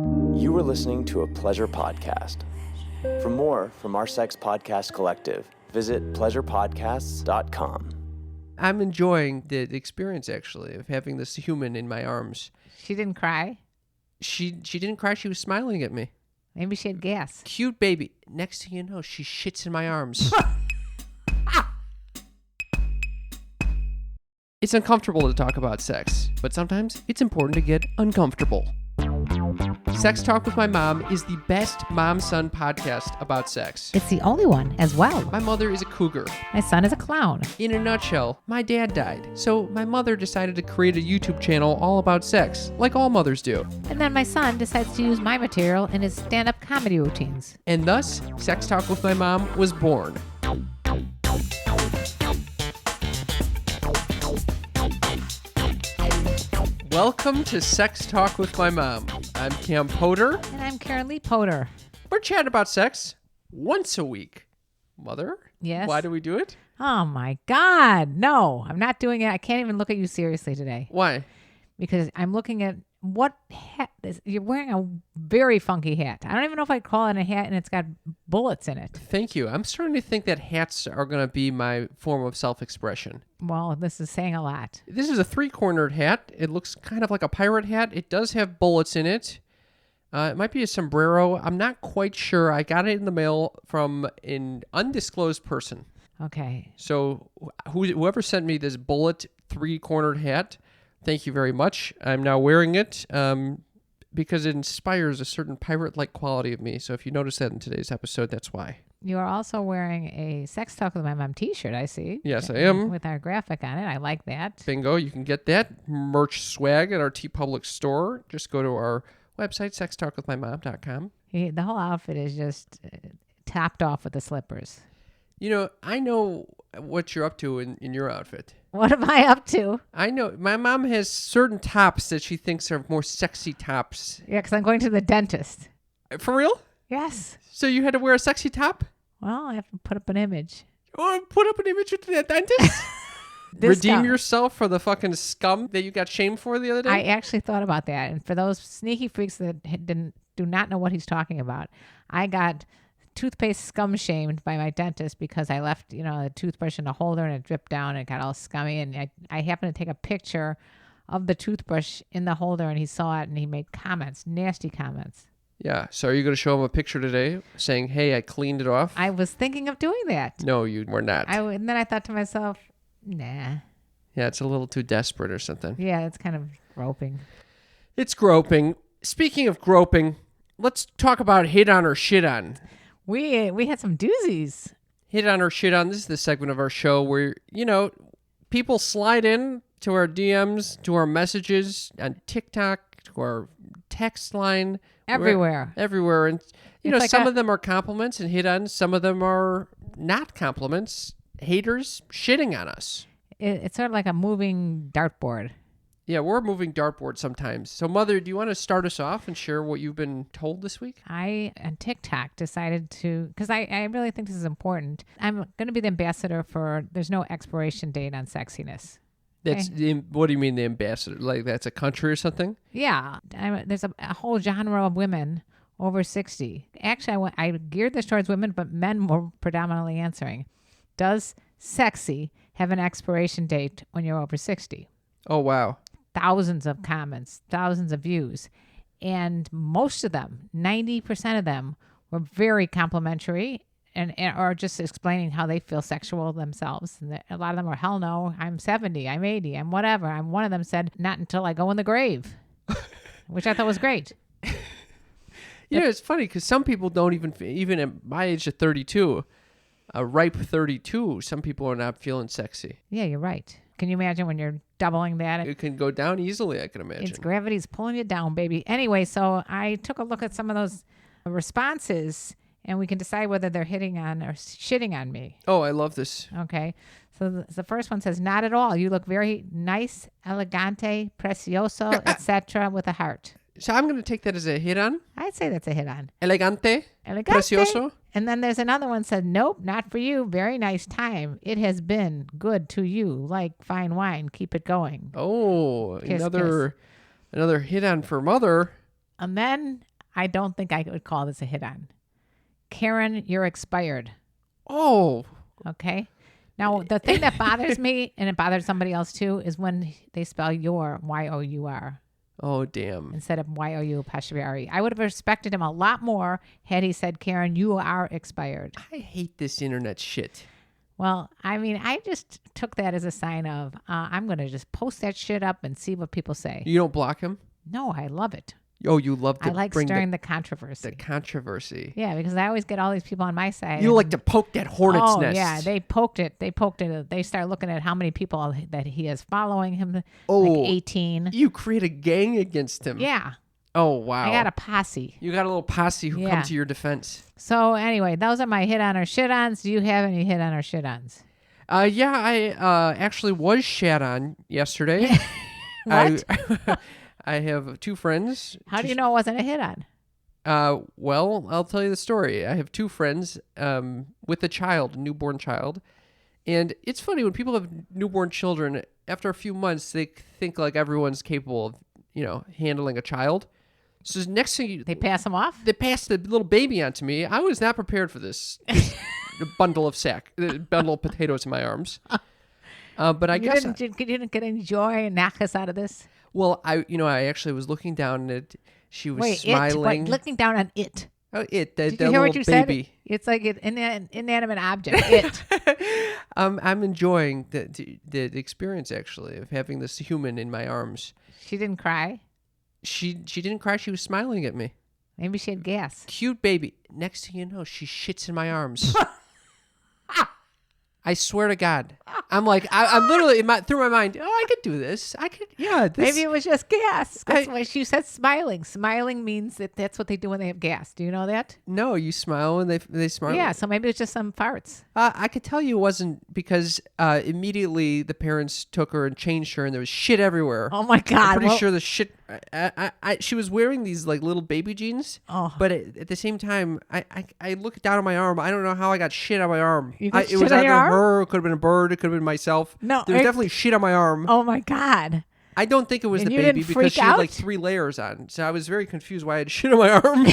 You are listening to a pleasure podcast. For more from our sex podcast collective, visit pleasurepodcasts.com. I'm enjoying the experience, actually, of having this human in my arms. She didn't cry. She didn't cry. She was smiling at me. Maybe she had gas. Cute baby. Next thing you know, she shits in my arms. It's uncomfortable to talk about sex, but sometimes it's important to get uncomfortable. Sex Talk with My Mom is the best mom-son podcast about sex. It's the only one as well. My mother is a cougar. My son is a clown. In a nutshell, my dad died, so my mother decided to create a YouTube channel all about sex, like all mothers do. And then my son decides to use my material in his stand-up comedy routines. And thus, Sex Talk with My Mom was born. Welcome to Sex Talk with My Mom. I'm Cam Potter. And I'm Karen Lee Potter. We're chatting about sex once a week. Mother? Yes. Why do we do it? Oh my God. No, I'm not doing it. I can't even look at you seriously today. Why? Because I'm looking at what hat is. You're wearing a very funky hat. I don't even know if I'd call it a hat, and it's got bullets in it. Thank you. I'm starting to think that hats are going to be my form of self-expression. Well, this is saying a lot. This is a three-cornered hat. It looks kind of like a pirate hat. It does have bullets in it. It might be a sombrero. I'm not quite sure. I got it in the mail from an undisclosed person. Okay. So whoever sent me this bullet three-cornered hat, thank you very much. I'm now wearing it because it inspires a certain pirate-like quality of me. So if you notice that in today's episode, that's why. You are also wearing a Sex Talk with My Mom t-shirt, I see. Yes, I am. With our graphic on it. I like that. Bingo. You can get that merch swag at our TeePublic store. Just go to our website, sextalkwithmymom.com. The whole outfit is just topped off with the slippers. You know, I know what you're up to in your outfit. What am I up to? I know. My mom has certain tops that she thinks are more sexy tops. Yeah, because I'm going to the dentist. For real? Yes. So you had to wear a sexy top? Well, I have to put up an image. Oh, put up an image with the dentist? Redeem scum. yourself for the fucking scum that you got shamed for the other day? I actually thought about that. And for those sneaky freaks that do not know what he's talking about, I got toothpaste scum shamed by my dentist because I left, the toothbrush in a holder and it dripped down and it got all scummy. And I happened to take a picture of the toothbrush in the holder and he saw it and he made comments, nasty comments. Yeah. So are you going to show him a picture today saying, hey, I cleaned it off? I was thinking of doing that. No, you were not. And then I thought to myself, nah. Yeah, it's a little too desperate or something. Yeah, it's kind of groping. It's groping. Speaking of groping, let's talk about hit on or shit on. We had some doozies. Hit on or shit on. This is the segment of our show where, people slide in to our DMs, to our messages on TikTok, to our text line. Everywhere. Everywhere. And, It's some of them are compliments and hit on. Some of them are not compliments. Haters shitting on us. It's sort of like a moving dartboard. Yeah, we're a moving dartboard sometimes. So, Mother, do you want to start us off and share what you've been told this week? I, on TikTok, decided to, because I really think this is important. I'm going to be the ambassador for, there's no expiration date on sexiness. That's what do you mean the ambassador? Like that's a country or something? Yeah. There's a whole genre of women over 60. Actually, I geared this towards women, but men were predominantly answering. Does sexy have an expiration date when you're over 60? Oh, wow. Thousands of comments, thousands of views. And most of them, 90% of them, were very complimentary and or just explaining how they feel sexual themselves. And a lot of them were, hell no, I'm 70, I'm 80, I'm whatever. One of them said, not until I go in the grave, which I thought was great. It's funny because some people don't even at my age of 32, a ripe 32, some people are not feeling sexy. Yeah, you're right. Can you imagine when you're doubling that? It can go down easily, I can imagine. It's gravity's pulling you down, baby. Anyway, so I took a look at some of those responses, and we can decide whether they're hitting on or shitting on me. Oh, I love this. Okay. So the first one says, not at all. You look very nice, elegante, precioso, etc. with a heart. So I'm going to take that as a hit on. I'd say that's a hit on. Elegante, precioso. And then there's another one said, nope, not for you. Very nice time. It has been good to you, like fine wine. Keep it going. Oh, Kiss, another hit on for Mother. And then I don't think I would call this a hit on. Karen, you're expired. Oh, Okay. Now, the thing that bothers me, and it bothers somebody else too, is when they spell your, Y-O-U-R, oh, damn. instead of Y-O-U-R. I would have respected him a lot more had he said, Karen, you are expired. I hate this internet shit. Well, I mean, I just took that as a sign of, I'm going to just post that shit up and see what people say. You don't block him? No, I love it. Oh, you love to I like bring stirring the controversy. the controversy. Yeah, because I always get all these people on my side. You like to poke that hornet's nest. Yeah, they poked it. They start looking at how many people that he has following him. Oh, like 18. You create a gang against him. Yeah, Oh, wow. I got a posse. You got a little posse who come to your defense. So anyway, those are my hit on or shit ons. Do you have any hit on or shit ons? Yeah, I actually was shat on yesterday. What? I have two friends. How do you know it wasn't a hit on? Well, I'll tell you the story. I have two friends with a newborn child. And it's funny when people have newborn children, after a few months, they think like everyone's capable of, handling a child. So next thing They pass them off? they passed the little baby onto me. I was not prepared for this bundle of potatoes in my arms. But I guess you didn't get any joy and knackus out of this? well, I actually was looking down at she was Wait, smiling. looking down on it. Oh, the Did you little hear what you baby. said? It's like an inanimate object. It. I'm enjoying the experience actually of having this human in my arms. She didn't cry. She didn't cry. She was smiling at me. Maybe she had gas. Cute baby. Next thing you know, she shits in my arms. I swear to God. I'm like, I'm literally through my mind. Oh, I could do this. I could, yeah. Maybe it was just gas. That's why she said smiling. Smiling means that's what they do when they have gas. Do you know that? No, you smile and they smile. Yeah, so maybe it's just some farts. I could tell you it wasn't because immediately the parents took her and changed her and there was shit everywhere. Oh my God. I'm pretty sure the shit. She was wearing these like little baby jeans, but at the same time, I look down at my arm. I don't know how I got shit on my arm. You got It shit was on either your arm? her, it could have been a bird, it could have been myself. No, there was definitely shit on my arm. Oh my God. I don't think it was And the you baby didn't because freak she had like out? 3 layers on, so I was very confused why I had shit on my arm.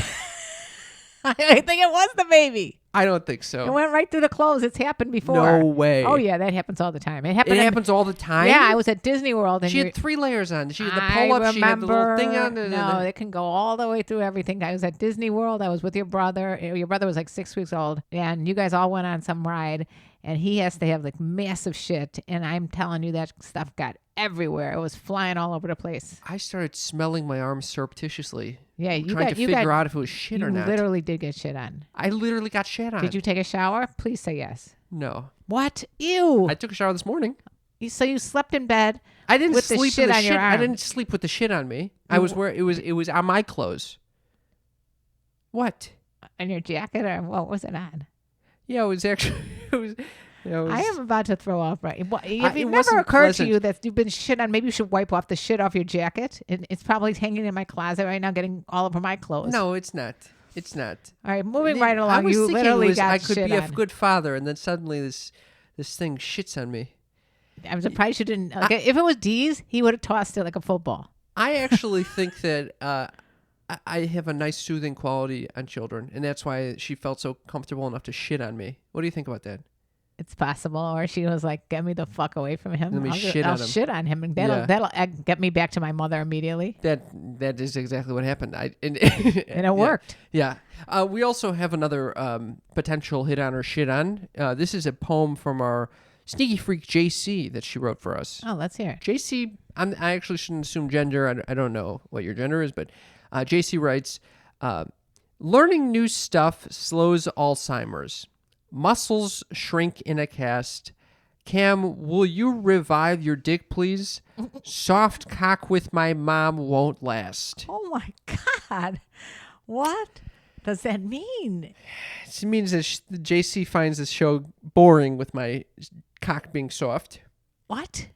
I think it was the baby. I don't think It so. went right through the clothes. It's happened before. No way. Oh yeah, that happens all the time. It It happened. happens all the time. Yeah, I was at Disney World and She had 3 layers on. She had the I pull-up. She had the little thing remember- on. No, it can go all the way through everything. I was at Disney World. I was with your brother. Your brother was like 6 weeks old, and you guys all went on some ride. And he has to have like massive shit. And I'm telling you, that stuff got everywhere. It was flying all over the place. I started smelling my arm surreptitiously. Yeah, you trying got to figure out if it was shit you or not. literally did get shit on. I literally got shit on. Did you take a shower? Please say yes. No. What? Ew. I took a shower this morning. So you slept in bed. I didn't With the sleep shit with the on your shit. I arm. didn't sleep with the shit on me. I was where it was on my clothes. What? On your jacket, or what was it on? Yeah, it was actually I am about to throw off. Right? If it it never wasn't occurred pleasant. to you that you've been shit on, maybe you should wipe off the shit off your jacket. It's probably hanging in my closet right now, getting all over my clothes. No, it's not. It's not. All right, moving right I along. was You thinking literally got I could shit be on. a good father, and then suddenly this thing shits on me. I'm surprised you didn't. Okay, if it was D's, he would have tossed it like a football. I actually think that I have a nice soothing quality on children, and that's why she felt so comfortable enough to shit on me. What do you think about that? It's possible, or she was like, "Get me the fuck away from him. Let me I'll shit on him." shit on him, and that'll get me back to my mother immediately." That is exactly what happened. And it worked. Yeah. We also have another potential hit on or shit on. This is a poem from our sneaky freak JC that she wrote for us. Oh, let's hear it. JC, I actually shouldn't assume gender. I don't know what your gender is, but JC writes, learning new stuff slows Alzheimer's. Muscles shrink in a cast. Cam, will you revive your dick, please? Soft cock with my mom won't last. Oh my God, what does that mean? It means that JC finds this show boring with my cock being soft. What?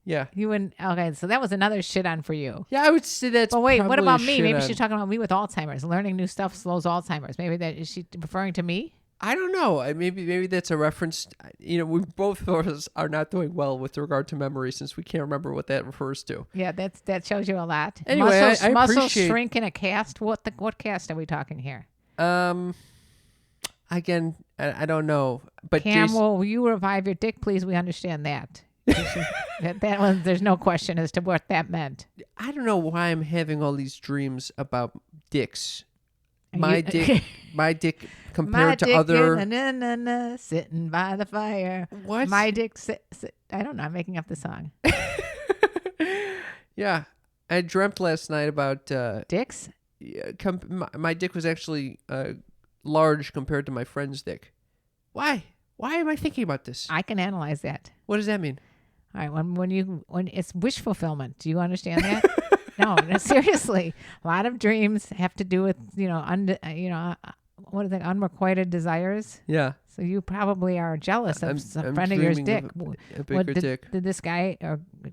Yeah. You wouldn't. Okay, so that was another shit on for you. Yeah, I would say that's. But wait, what probably about a me? shit Maybe on. she's talking about me with Alzheimer's. Learning new stuff slows Alzheimer's. Maybe that is she referring to me? I don't know. Maybe that's a reference. We both of us are not doing well with regard to memory since we can't remember what that refers to. Yeah, that shows you a lot. Anyway, muscles appreciate... shrink in a cast. What cast are we talking here? Again, I don't know. But Cam, will you revive your dick, please? We understand that. that one, there's no question as to what that meant. I don't know why I'm having all these dreams about dicks. My dick compared to other... sitting by the fire. What? My dick I don't know. I'm making up the song. Yeah. I dreamt last night about... dicks? My dick was actually large compared to my friend's dick. Why? Why am I thinking about this? I can analyze that. What does that mean? All right, when it's wish fulfillment. Do you understand that? No, seriously. A lot of dreams have to do with what are they, unrequited desires? Yeah. So you probably are jealous of a friend of yours' dick. A bigger dick. Did this guy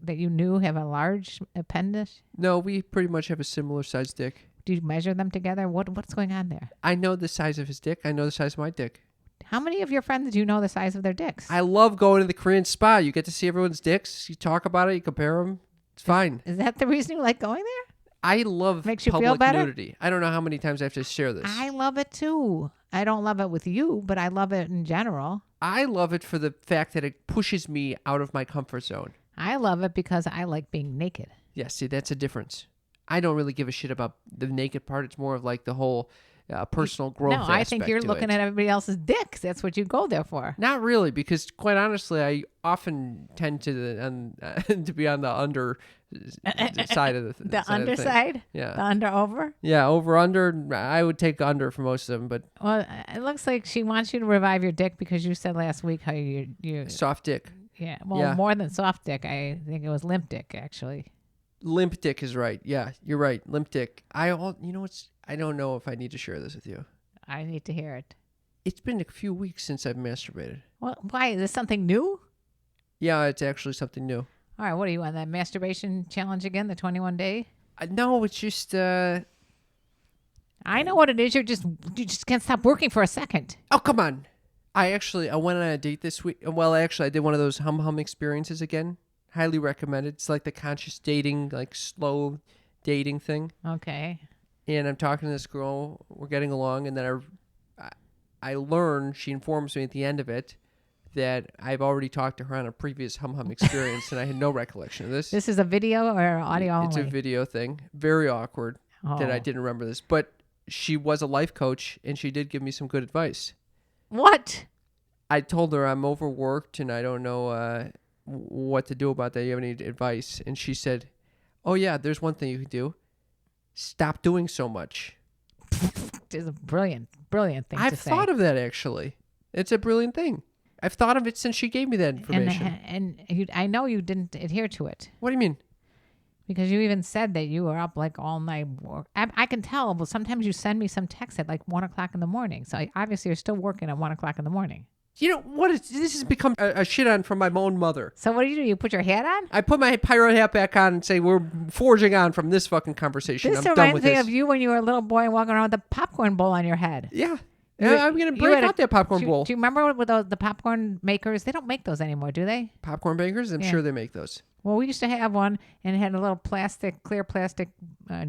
that you knew have a large appendage? No, we pretty much have a similar sized dick. Do you measure them together? What's going on there? I know the size of his dick. I know the size of my dick. How many of your friends do you know the size of their dicks? I love going to the Korean spa. You get to see everyone's dicks. You talk about it. You compare them. It's fine. Is that the reason you like going there? I love Makes you public feel better? nudity. I don't know how many times I have to share this. I love it too. I don't love it with you, but I love it in general. I love it for the fact that it pushes me out of my comfort zone. I love it because I like being naked. Yeah, see, that's a difference. I don't really give a shit about the naked part. It's more of like the whole personal growth aspect. No, I think you're looking at everybody else's dicks. That's what you go there for. Not really, because quite honestly, I often tend to to be on the under side of the the side underside. Of the yeah, the under over. Yeah, over under. I would take under for most of them, but well, it looks like she wants you to revive your dick because you said last week how you soft dick. Yeah, well, yeah. More than soft dick. I think it was limp dick actually. Limp dick is right. Yeah, you're right. Limp dick. I don't know if I need to share this with you. I need to hear it. It's been a few weeks since I've masturbated. Well, why? Is this something new? Yeah, it's actually something new. All right, what are you on that masturbation challenge again? The 21 day? No, it's just. I know what it is. You just can't stop working for a second. Oh, come on! I went on a date this week. Well, actually, I did one of those hum experiences again. Highly recommended. It's like the conscious dating, like slow dating thing. Okay. And I'm talking to this girl. We're getting along, and then I learn. She informs me at the end of it that I've already talked to her on a previous hum experience, and I had no recollection of this. This is a video or audio only? It's a video thing. Very awkward that I didn't remember this. But she was a life coach, and she did give me some good advice. What? I told her I'm overworked, and I don't know what to do about that. You have any advice? And she said, oh, yeah, there's one thing you can do. Stop doing so much. It's a brilliant thing to say. I've thought of that, actually. It's a brilliant thing. I've thought of it since she gave me that information. I know you didn't adhere to it. What do you mean? Because you even said that you were up like all night. I can tell, but sometimes you send me some text at like 1 o'clock in the morning. So obviously you're still working at 1 o'clock in the morning. You know, this has become a shit on from my own mother. So what do? You put your hat on? I put my pirate hat back on and say, we're forging on from this fucking conversation. This I'm done reminds with me this. of you when you were a little boy walking around with a popcorn bowl on your head. Yeah. I'm going to break out that popcorn bowl. Do you remember with the popcorn makers? They don't make those anymore, do they? Popcorn makers? I'm sure they make those. Well, we used to have one, and it had a little clear plastic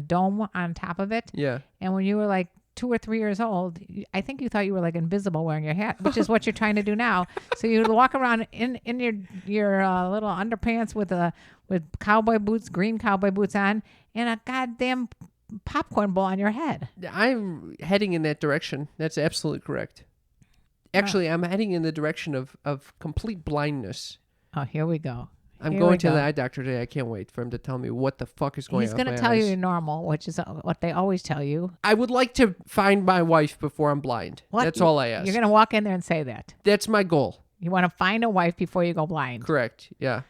dome on top of it. Yeah. And when you were like 2 or 3 years old, I think you thought you were like invisible wearing your hat, which is what you're trying to do now. So you would walk around in your little underpants with cowboy boots, green cowboy boots on, and a goddamn popcorn bowl on your head. I'm heading in that direction. That's absolutely correct. Actually, I'm heading in the direction of complete blindness. Oh, here we go. I'm going to the eye doctor today. I can't wait for him to tell me what the fuck is going on. He's going to tell you you're normal, which is what they always tell you. I would like to find my wife before I'm blind. What? That's all I ask. You're going to walk in there and say that. That's my goal. You want to find a wife before you go blind. Correct. Yeah.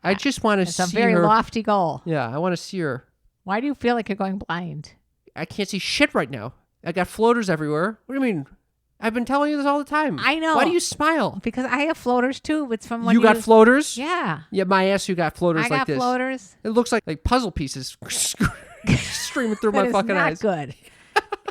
I just want to see her. It's a very lofty goal. Yeah, I want to see her. Why do you feel like you're going blind? I can't see shit right now. I got floaters everywhere. What do you mean? I've been telling you this all the time. I know. Why do you smile? Because I have floaters too. It's from when you got floaters? Yeah. Yeah, my ass, you got floaters like this. I got floaters. It looks like puzzle pieces streaming through my fucking eyes. That's not good.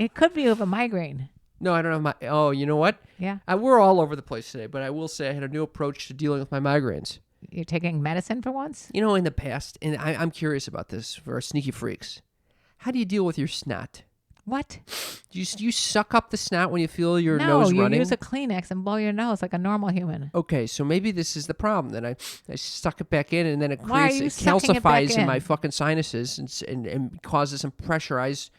It could be with a migraine. No, I don't have my... Oh, you know what? Yeah. We're all over the place today, but I will say I had a new approach to dealing with my migraines. You're taking medicine for once? You know, in the past, and I'm curious about this for our sneaky freaks, how do you deal with your snot? What? Do you suck up the snot when you feel your nose No, running? you use a Kleenex and blow your nose like a normal human. Okay, so maybe this is the problem. Then I suck it back in, and then it Why are creates you it sucking it back calcifies in in? my fucking sinuses and causes some pressurized,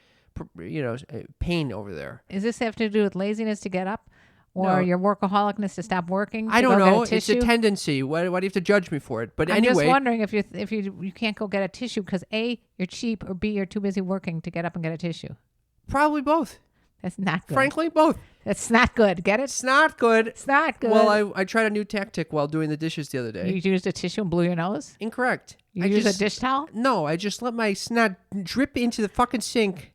pain over there. Does this have to do with laziness to get up? Or No. your workaholicness to stop working? I to don't go get know. a It's a tissue? tendency. Why do you have to judge me for it? But I'm anyway, just wondering if you can't go get a tissue because A, you're cheap, or B, you're too busy working to get up and get a tissue. probably both. That's not good. Frankly, both. That's not good. Get it? It's not good. It's not good. Well, I tried a new tactic while doing the dishes the other day. You used a tissue and blew your nose? Incorrect. You I use just, a dish towel? No, I just let my snot drip into the fucking sink.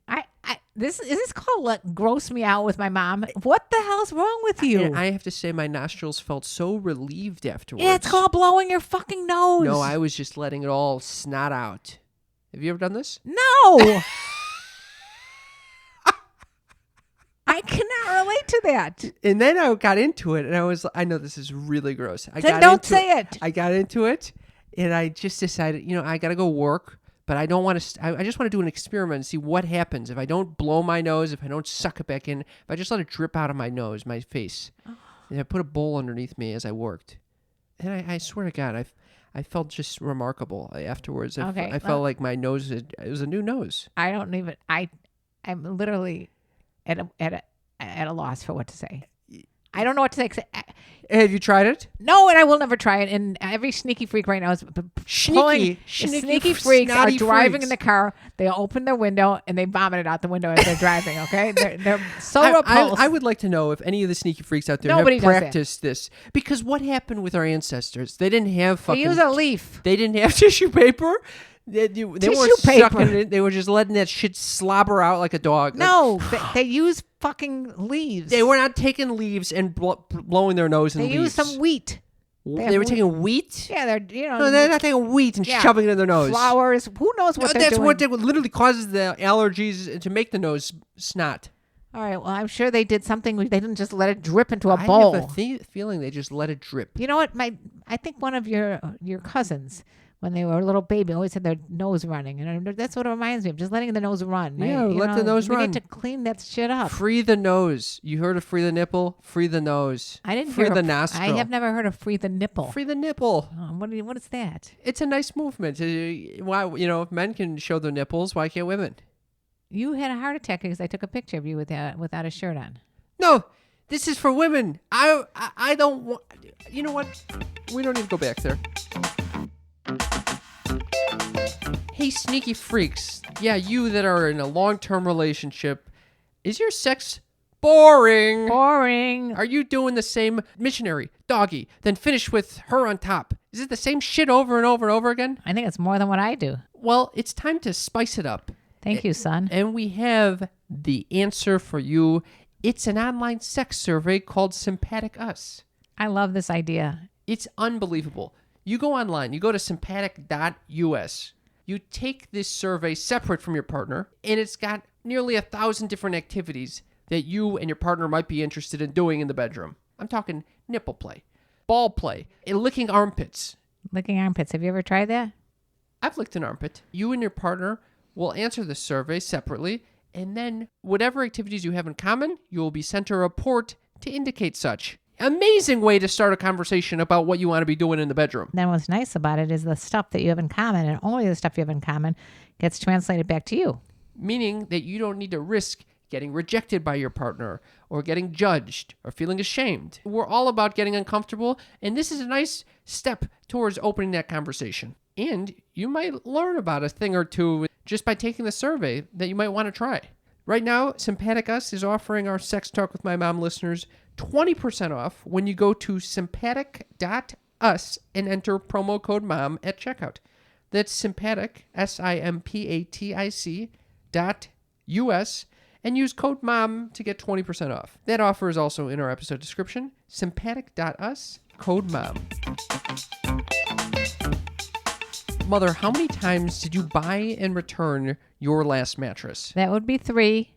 This is this called like gross me out with my mom? What the hell's wrong with you? And I have to say, my nostrils felt so relieved afterwards. Yeah, it's called blowing your fucking nose. No, I was just letting it all snot out. Have you ever done this? No. I cannot relate to that. And then I got into it, and I know this is really gross. Then don't say it. I got into it, and I just decided, I got to go work, but I don't want to, I just want to do an experiment and see what happens if I don't blow my nose, if I don't suck it back in, if I just let it drip out of my nose, my face. And I put a bowl underneath me as I worked. And I swear to God, I felt just remarkable afterwards. Okay, I felt like my nose, it was a new nose. I don't even. I'm literally at a loss for what to say. I don't know what to say. Have you tried it? No, and I will never try it. And every sneaky freak right now is Sneaky freaks are snotty driving freaks. in the car. They open their window and they vomit it out the window as they're driving. Okay, they're so repulsed. I would like to know if any of the sneaky freaks out there Nobody have does that. practiced this. Because what happened with our ancestors? They didn't have They fucking... use a leaf. They didn't have tissue paper. They weren't paper. sucking it. They were just letting that shit slobber out like a dog. No, they use fucking leaves. They were not taking leaves and blowing their nose in They leaves. use some wheat. They were taking wheat? Yeah, they're No, they're not taking wheat and Yeah. shoving it in their nose. flowers. Who knows what they're That's doing? what literally causes the allergies to make the nose snot. All right. Well, I'm sure they did something. They didn't just let it drip into a I bowl. have a feeling they just let it drip. You know what? I think one of your cousins, when they were a little baby, always had their nose running, and that's what it reminds me of. Just letting the nose run. Yeah, let the nose we run. need to clean that shit up. Free the nose. You heard of free the nipple? Free the nose. I didn't free hear the of, nostril. I have never heard of free the nipple. Free the nipple. What is that? It's a nice movement. Why, if men can show their nipples, why can't women? You had a heart attack because I took a picture of you without a shirt on. No, this is for women. I don't want. You know what? We don't need to go back there. Hey, sneaky freaks. Yeah, you that are in a long-term relationship. Is your sex boring? Boring. Are you doing the same missionary, doggy, then finish with her on top? Is it the same shit over and over and over again? I think it's more than what I do. Well, it's time to spice it up. Thank you, son. And we have the answer for you. It's an online sex survey called Sympatic Us. I love this idea. It's unbelievable. You go online, you go to sympatic.us. You take this survey separate from your partner, and it's got nearly 1,000 different activities that you and your partner might be interested in doing in the bedroom. I'm talking nipple play, ball play, and licking armpits. Licking armpits. Have you ever tried that? I've licked an armpit. You and your partner will answer the survey separately, and then whatever activities you have in common, you will be sent a report to indicate such. Amazing way to start a conversation about what you want to be doing in the bedroom. Then what's nice about it is the stuff that you have in common, and only the stuff you have in common, gets translated back to you. Meaning that you don't need to risk getting rejected by your partner or getting judged or feeling ashamed. We're all about getting uncomfortable, and this is a nice step towards opening that conversation. And you might learn about a thing or two just by taking the survey that you might want to try. Right now, Sympatic Us is offering our Sex Talk with My Mom listeners 20% off when you go to sympatic.us and enter promo code MOM at checkout. That's Sympatic, SIMPATIC.US, and use code MOM to get 20% off. That offer is also in our episode description. Sympatic.us, code MOM. Mother, how many times did you buy and return your last mattress? That would be 3.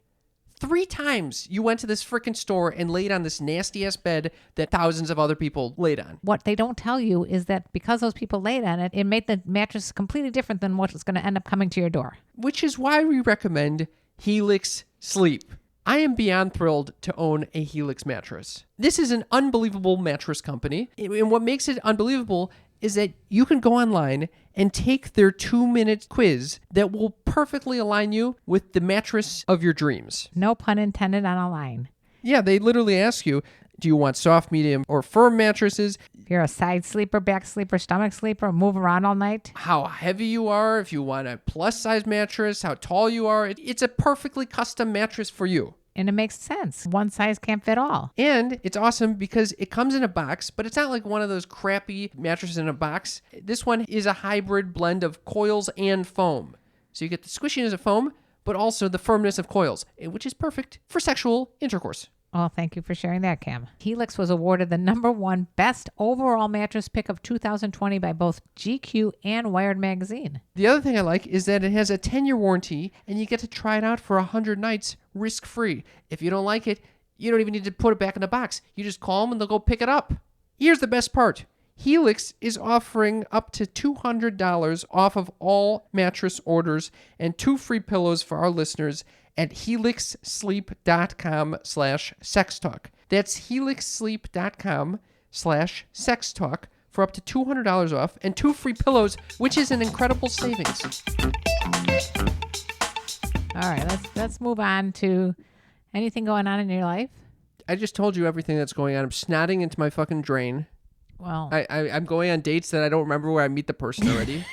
3 times you went to this freaking store and laid on this nasty ass bed that thousands of other people laid on. What they don't tell you is that because those people laid on it, it made the mattress completely different than what's going to end up coming to your door. Which is why we recommend Helix Sleep. I am beyond thrilled to own a Helix mattress. This is an unbelievable mattress company. And what makes it unbelievable is that you can go online and take their 2-minute quiz that will perfectly align you with the mattress of your dreams. No pun intended on a line. Yeah, they literally ask you, do you want soft, medium, or firm mattresses? If you're a side sleeper, back sleeper, stomach sleeper, move around all night. How heavy you are, if you want a plus-size mattress, how tall you are. It's a perfectly custom mattress for you. And it makes sense. One size can't fit all. And it's awesome because it comes in a box, but it's not like one of those crappy mattresses in a box. This one is a hybrid blend of coils and foam. So you get the squishiness of foam, but also the firmness of coils, which is perfect for sexual intercourse. Oh, thank you for sharing that, Cam. Helix was awarded the #1 best overall mattress pick of 2020 by both GQ and Wired magazine. The other thing I like is that it has a 10-year warranty, and you get to try it out for 100 nights risk-free. If you don't like it, you don't even need to put it back in the box. You just call them and they'll go pick it up. Here's the best part. Helix is offering up to $200 off of all mattress orders and 2 free pillows for our listeners at helixsleep.com/sextalk. That's helixsleep.com/sextalk for up to $200 off and 2 free pillows, which is an incredible savings. All right, let's move on to anything going on in your life. I just told you everything that's going on. I'm snotting into my fucking drain. Well, I'm going on dates that I don't remember where I meet the person already.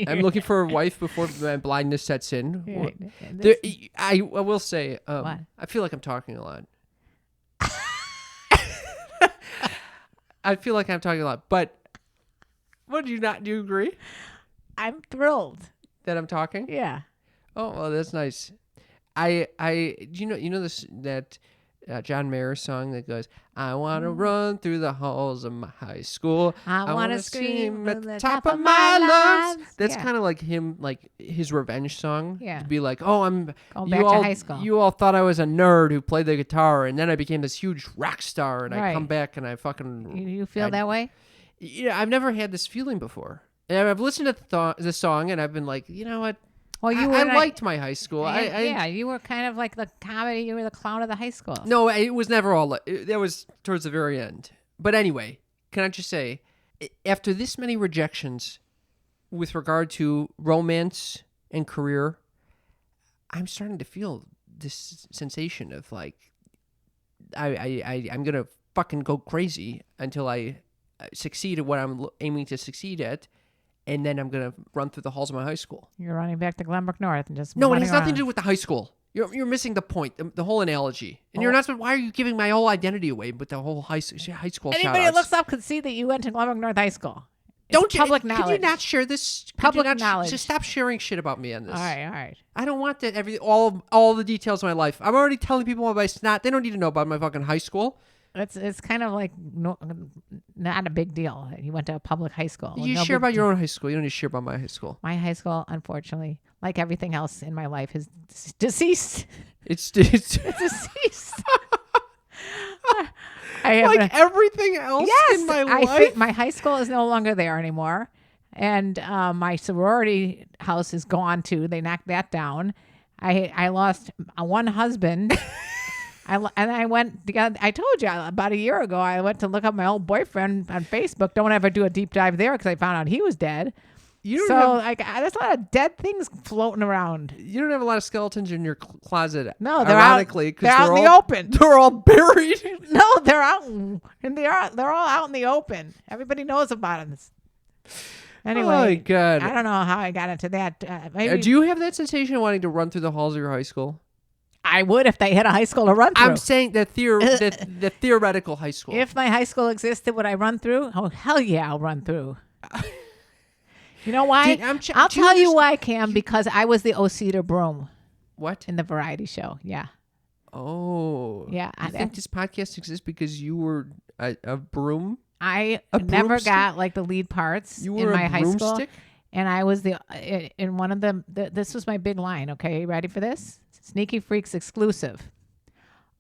I'm looking for a wife before my blindness sets in. I will say, What? I feel like I'm talking a lot. I feel like I'm talking a lot, but what do you agree I'm thrilled. that I'm talking? Yeah. Oh, well, that's nice. You know this that John Mayer song that goes, I want to run through the halls of my high school. I want to wanna scream at the top of my lungs. That's kind of like him, like his revenge song. Yeah. To be like, oh, Going back to high school. You all thought I was a nerd who played the guitar, and then I became this huge rock star, and I Right. come back and I fucking... You feel that way? Yeah, I've never had this feeling before. And I've listened to the song, and I've been like, you know what? Well, I liked my high school. Yeah, you were kind of like the comedy. You were the clown of the high school. No, it was never all. That was towards the very end. But anyway, can I just say, after this many rejections with regard to romance and career, I'm starting to feel this sensation of like, I'm gonna fucking go crazy until I succeed at what I'm aiming to succeed at. And then I'm going to run through the halls of my high school. You're running back to Glenbrook North and just No, it running has nothing around. to do with the high school. You're missing the point, the whole analogy. And you're not. Why are you giving my whole identity away with the whole high school Anybody shout-outs? that looks up could see that you went to Glenbrook North High School. It's Don't you? public Can knowledge. you not share this? Public knowledge. Just stop sharing shit about me on this. All right. I don't want that. All the details of my life. I'm already telling people about my snot. They don't need to know about my fucking high school. It's kind of like not a big deal. You went to a public high school. You share about your own high school. You don't need to share about my high school. My high school, unfortunately, like everything else in my life, is deceased. It's It's deceased. I have like everything else in my life. I think my high school is no longer there anymore, and my sorority house is gone too. They knocked that down. I lost one husband. I went together. I told you about a year ago. I went to look up my old boyfriend on Facebook. Don't ever do a deep dive there because I found out he was dead. There's a lot of dead things floating around. You don't have a lot of skeletons in your closet. No, they're ironically, out. They're out in the open. They're all buried. No, they're out, and they're all out in the open. Everybody knows about them. Anyway, oh my God. I don't know how I got into that. Do you have that sensation of wanting to run through the halls of your high school? I would if they had a high school to run through. I'm saying the theoretical high school. If my high school existed, would I run through? Oh, hell yeah, I'll run through. You know why? I'll tell you why, Cam, because I was the Osita broom. What? In the variety show, yeah. Oh. Yeah. I think this podcast exists because you were a broom? I never broomstick? got like the lead parts You were in my a high school. broomstick? And I was in one of them. This was my big line. Okay, you ready for this? Sneaky Freaks exclusive.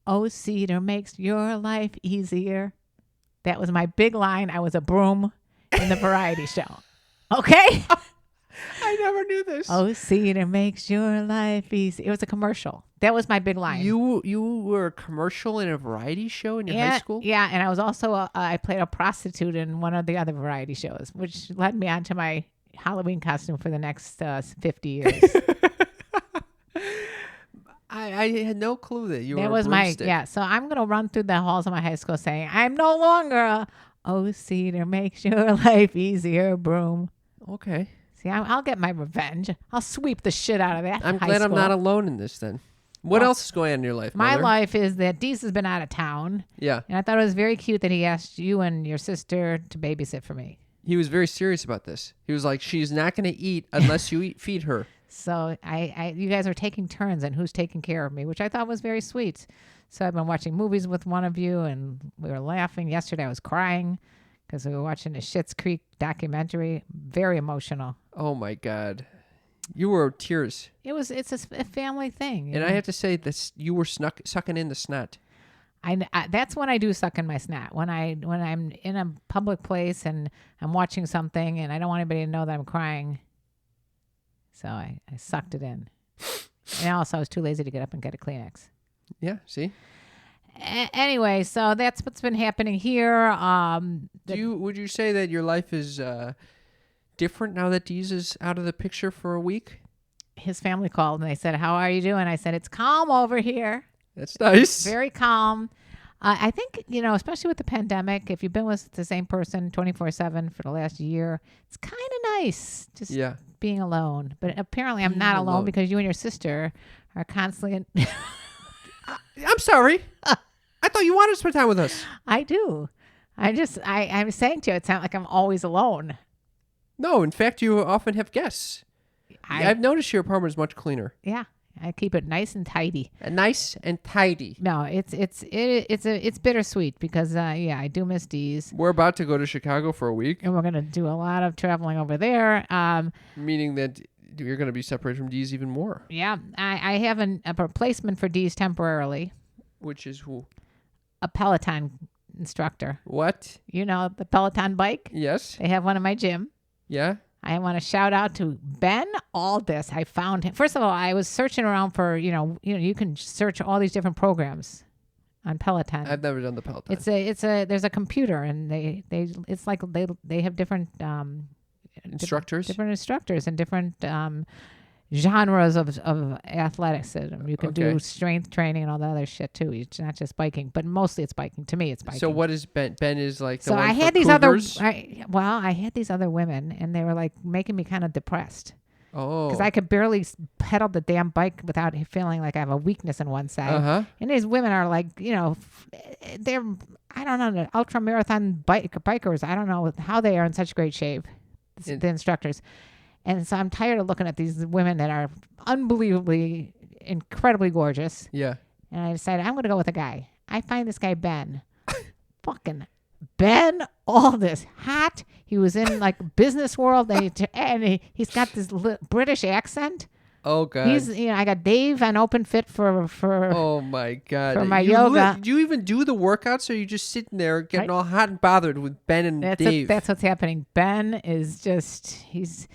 Oh, cedar makes your life easier. That was my big line. I was a broom in the variety show. Okay? I never knew this. Oh, cedar makes your life easy. It was a commercial. That was my big line. You were a commercial in a variety show in your high school? Yeah, and I was also I played a prostitute in one of the other variety shows, which led me on to my Halloween costume for the next 50 years. I had no clue that you were That a was broomstick. So I'm going to run through the halls of my high school saying, I'm no longer a, oh, cedar makes your life easier, broom. Okay. See, I'll get my revenge. I'll sweep the shit out of that. I'm high glad I'm school. not alone in this then. What Well, else is going on in your life, My Mother? life is that Deez has been out of town, Yeah. and I thought it was very cute that he asked you and your sister to babysit for me. He was very serious about this. He was like, she's not going to eat unless you feed her. So you guys are taking turns and who's taking care of me, which I thought was very sweet. So I've been watching movies with one of you, and we were laughing. Yesterday I was crying because we were watching the Schitt's Creek documentary. Very emotional. Oh, my God. You were tears. It's a family thing. you And know? I have to say, this you were sucking in the snot. I that's when I do suck in my snot. When I'm in a public place and I'm watching something and I don't want anybody to know that I'm crying. So I sucked it in. And also I was too lazy to get up and get a Kleenex. Yeah, see? Anyway, so that's what's been happening here. Would you say that your life is different now that Deez is out of the picture for a week? His family called and they said, "How are you doing?" I said, "It's calm over here. That's nice. Very calm." I think, especially with the pandemic, if you've been with the same person 24/7 for the last year, it's kind of nice just Yeah. being alone. But apparently I'm not alone because you and your sister are constantly. I'm sorry. I thought you wanted to spend time with us. I do. I'm saying to you, it's not like I'm always alone. No, in fact, you often have guests. I've noticed your apartment is much cleaner. Yeah, I keep it nice and tidy. Nice and tidy. No, it's bittersweet because I do miss Deez. We're about to go to Chicago for a week, And we're going to do a lot of traveling over there. meaning that you're going to be separated from Deez even more. Yeah, I have a replacement for Deez temporarily, Which is who? a Peloton instructor. What? You know, the Peloton bike? Yes. They have one in my gym. Yeah. I want to shout out to Ben Aldis. I found him. First of all, I was searching around for, you can search all these different programs on Peloton. I've never done the Peloton. There's a computer and it's like they have different Instructors? different instructors and different genres of athleticism. You can do Okay. strength training and all that other shit too. It's not just biking, but mostly it's biking. To me, it's biking. So what is Ben? Ben is like the So one I for had these cougars? I had these other women, and they were like making me kind of depressed Oh. because I could barely pedal the damn bike without feeling like I have a weakness in one side. Uh-huh. And these women are like, they're I don't know, the ultra marathon bikers. I don't know how they are in such great shape. The instructors. And so I'm tired of looking at these women that are unbelievably, incredibly gorgeous. Yeah. And I decided I'm going to go with a guy. I find this guy, Ben. Fucking Ben, all this hot. He was in like Business World and he's got this British accent. Oh, God. I got Dave on Open Fit for Oh, my God. for my yoga. Do you even do the workouts or are you just sitting there getting all hot and bothered with Ben and Dave? That's what's happening. Ben is just, he's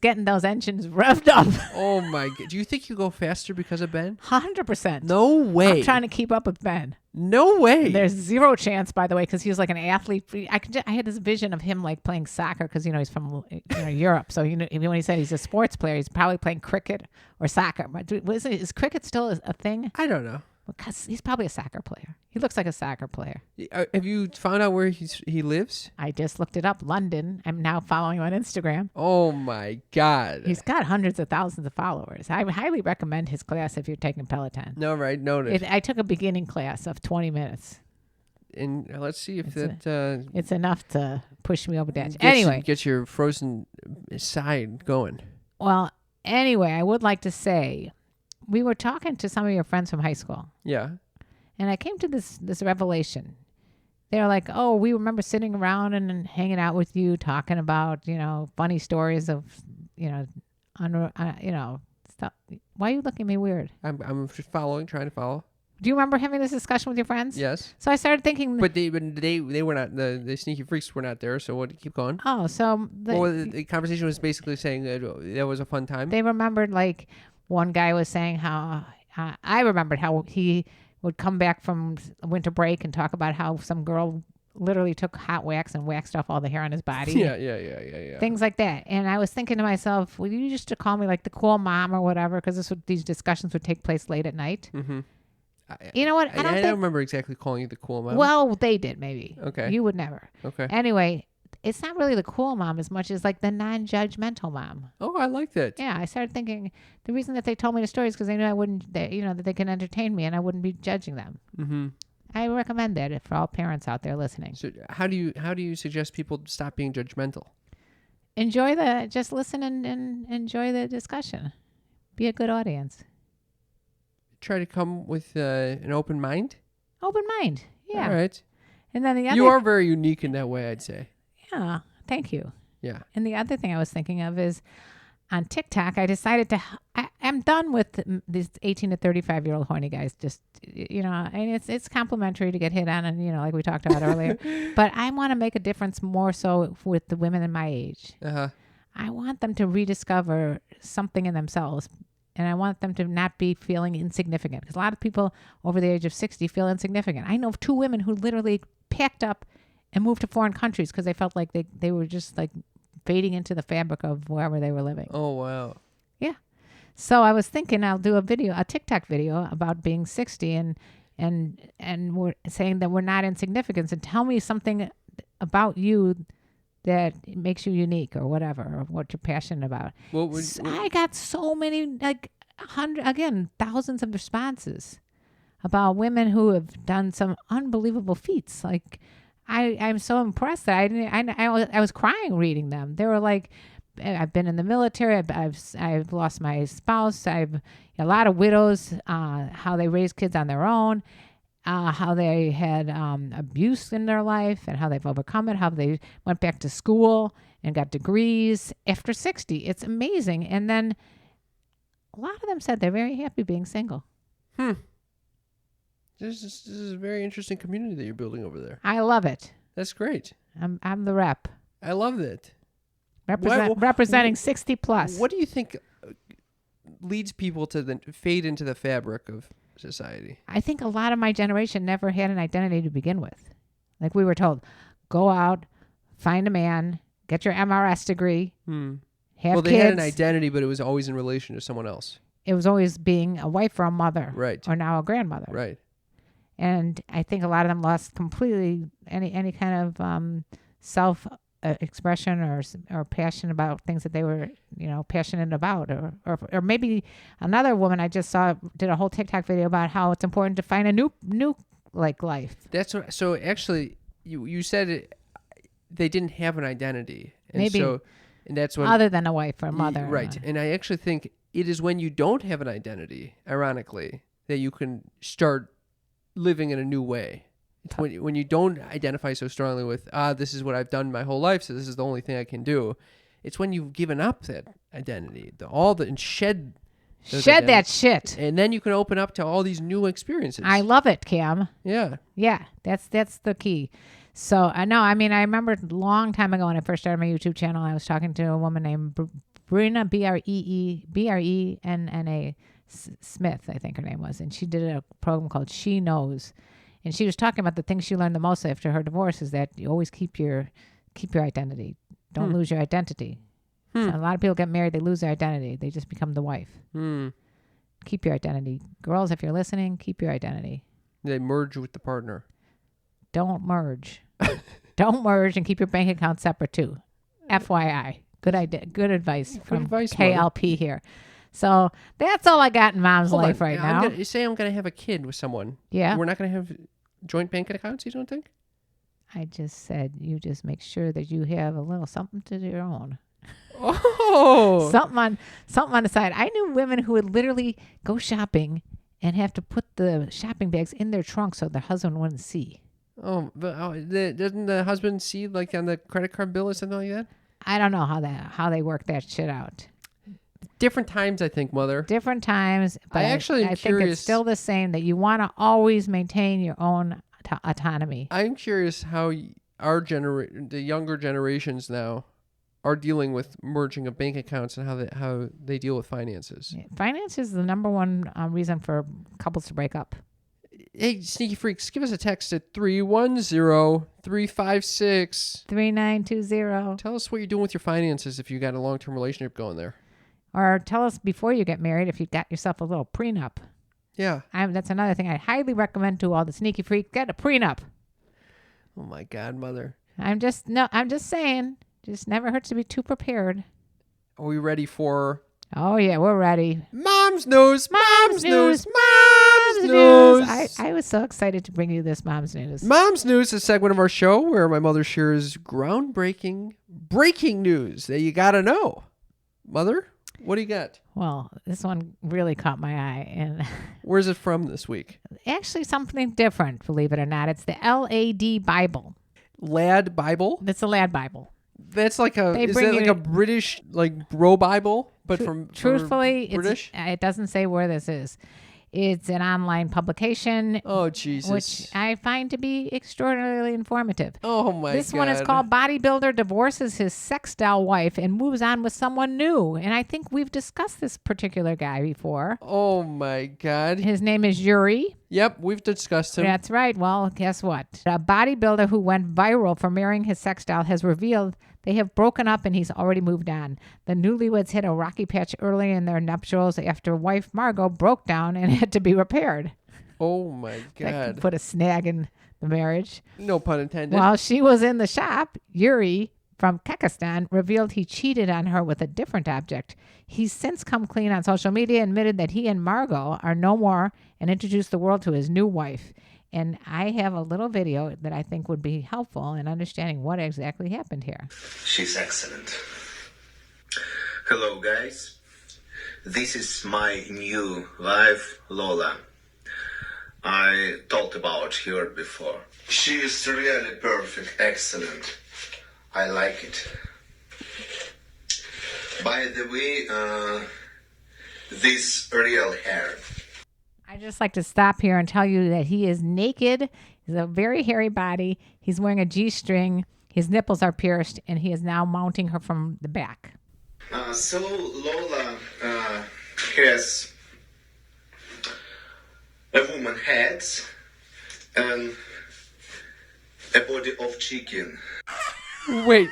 getting those engines revved up. Oh, my God. Do you think you go faster because of Ben? 100%. No way. I'm trying to keep up with Ben. No way. There's zero chance, by the way, because he was like an athlete. I had this vision of him like playing soccer because he's from Europe. So when he said he's a sports player, he's probably playing cricket or soccer. But is cricket still a thing? I don't know. Because he's probably a soccer player. He looks like a soccer player. Have you found out where he lives? I just looked it up. London. I'm now following him on Instagram. Oh, my God. He's got hundreds of thousands of followers. I highly recommend his class if you're taking Peloton. No, right. Noted. I took a beginning class of 20 minutes. And let's see if It's enough to push me over the edge. Get your frozen side going. Well, anyway, I would like to say we were talking to some of your friends from high school, Yeah. and I came to this revelation. They're like, "Oh, we remember sitting around and hanging out with you, talking about funny stories of Stop. Why are you looking at me weird? I'm just trying to follow. Do you remember having this discussion with your friends? Yes. So I started thinking. But they were not, the sneaky freaks were not there, so what, keep going. Oh, so the conversation was basically saying that was a fun time. They remembered, like, one guy was saying how, I remembered how he would come back from winter break and talk about how some girl literally took hot wax and waxed off all the hair on his body. Yeah. Things like that. And I was thinking to myself, well, you used to call me like the cool mom or whatever, because these discussions would take place late at night. Mm-hmm. You know what? I don't remember exactly calling you the cool mom. Well, they did, maybe. Okay. You would never. Okay. Anyway, it's not really the cool mom as much as like the non-judgmental mom. Oh, I like that. Yeah, I started thinking the reason that they told me the stories because they knew I wouldn't, that they can entertain me and I wouldn't be judging them. Mm-hmm. I recommend that for all parents out there listening. So how do you suggest people stop being judgmental? Just listen and enjoy the discussion. Be a good audience. Try to come with an open mind. Open mind. Yeah. All right. And then the other. You are very unique in that way, I'd say. Yeah. Thank you. Yeah. And the other thing I was thinking of is on TikTok, I decided I'm done with these 18 to 35-year-old horny guys. Just, and it's complimentary to get hit on and, like we talked about earlier. But I want to make a difference more so with the women in my age. Uh-huh. I want them to rediscover something in themselves. And I want them to not be feeling insignificant. Because a lot of people over the age of 60 feel insignificant. I know of 2 women who literally packed up and moved to foreign countries because they felt like they were just like fading into the fabric of wherever they were living. Oh, wow. Yeah. So I was thinking I'll do a TikTok video about being 60 and we're saying that we're not insignificant. And tell me something about you that makes you unique or whatever, or what you're passionate about. I got so many, like thousands of responses about women who have done some unbelievable feats. Like I'm so impressed that I was crying reading them. They were like, I've been in the military. I've lost my spouse. A lot of widows, how they raise kids on their own. How they had abuse in their life and how they've overcome it, how they went back to school and got degrees after 60. It's amazing. And then a lot of them said they're very happy being single. This is a very interesting community that you're building over there. I love it. That's great. I'm the rep. I love that. Representing 60 plus. What do you think leads people to fade into the fabric of society? I think a lot of my generation never had an identity to begin with. Like we were told, go out, find a man, get your MRS degree, have kids. They had an identity, but it was always in relation to someone else. It was always being a wife or a mother. Right. Or now a grandmother. Right. And I think a lot of them lost completely any kind of self expression or passion about things that they were, passionate about, or maybe another woman I just saw did a whole TikTok video about how it's important to find a new like life. That's what. So actually, you said they didn't have an identity, and maybe. And that's when other than a wife or a mother. Right. And I actually think it is when you don't have an identity, ironically, that you can start living in a new way. When you don't identify so strongly with, this is what I've done my whole life, so this is the only thing I can do. It's when you've given up that identity, and shed that shit. And then you can open up to all these new experiences. I love it, Cam. Yeah. Yeah, that's the key. So I know, I remember a long time ago when I first started my YouTube channel, I was talking to a woman named Brena, Brenna Smith, I think her name was. And she did a program called She Knows. And she was talking about the things she learned the most after her divorce is that you always keep your identity. Don't lose your identity. So a lot of people get married, they lose their identity. They just become the wife. Keep your identity. Girls, if you're listening, keep your identity. They merge with the partner. Don't merge. Don't merge and keep your bank account separate too. FYI. Good idea. Good advice from KLP here. So that's all I got in Mom's life right now. You say I'm going to have a kid with someone. Yeah. We're not going to have joint bank accounts, you don't think? I just said you just make sure that you have a little something to your own. Oh. Something on the side. I knew women who would literally go shopping and have to put the shopping bags in their trunk so their husband wouldn't see. Oh, but doesn't the husband see like on the credit card bill or something like that? I don't know how they work that shit out. Different times, I think, Mother. Different times. But I actually am I think curious. it's still the same, that you want to always maintain your own autonomy. I'm curious how the younger generations now are dealing with merging of bank accounts and how they deal with finances. Yeah, finance is the number one reason for couples to break up. Hey, Sneaky Freaks, give us a text at 310-356. 3920. Tell us what you're doing with your finances if you got a long-term relationship going there. Or tell us before you get married if you got yourself a little prenup. Yeah. That's another thing I highly recommend to all the sneaky freaks. Get a prenup. Oh, my God, Mother. I'm just saying. Just never hurts to be too prepared. Are we ready for... Oh, yeah, we're ready. Mom's news! Mom's news! Mom's news! I was so excited to bring you this Mom's news. Mom's news is a segment of our show where my mother shares groundbreaking, breaking news that you got to know. Mother, what do you got? Well, this one really caught my eye. And where's it from this week? Actually, something different, believe it or not. It's the LAD Bible. Lad Bible? It's a Lad Bible. That's like a a British bro Bible, but truthfully, British? It doesn't say where this is. It's an online publication. Oh, Jesus. Which I find to be extraordinarily informative. Oh, my God. This one is called Bodybuilder Divorces His Sex Doll Wife and Moves On with Someone New. And I think we've discussed this particular guy before. Oh, my God. His name is Yuriy. Yep, we've discussed him. That's right. Well, guess what? A bodybuilder who went viral for marrying his sex doll has revealed they have broken up and he's already moved on. The newlyweds hit a rocky patch early in their nuptials after wife Margot broke down and had to be repaired. Oh, my God. That could put a snag in the marriage. No pun intended. While she was in the shop, Yuriy from Kyrgyzstan revealed he cheated on her with a different object. He's since come clean on social media, admitted that he and Margot are no more, and introduced the world to his new wife. And I have a little video that I think would be helpful in understanding what exactly happened here. She's excellent. Hello, guys. This is my new wife, Lola. I talked about her before. She is really perfect, excellent. I like it. By the way, this real hair. I just like to stop here and tell you that he is naked. He's a very hairy body. He's wearing a G-string. His nipples are pierced, and he is now mounting her from the back. So Lola has a woman head and a body of chicken. Wait,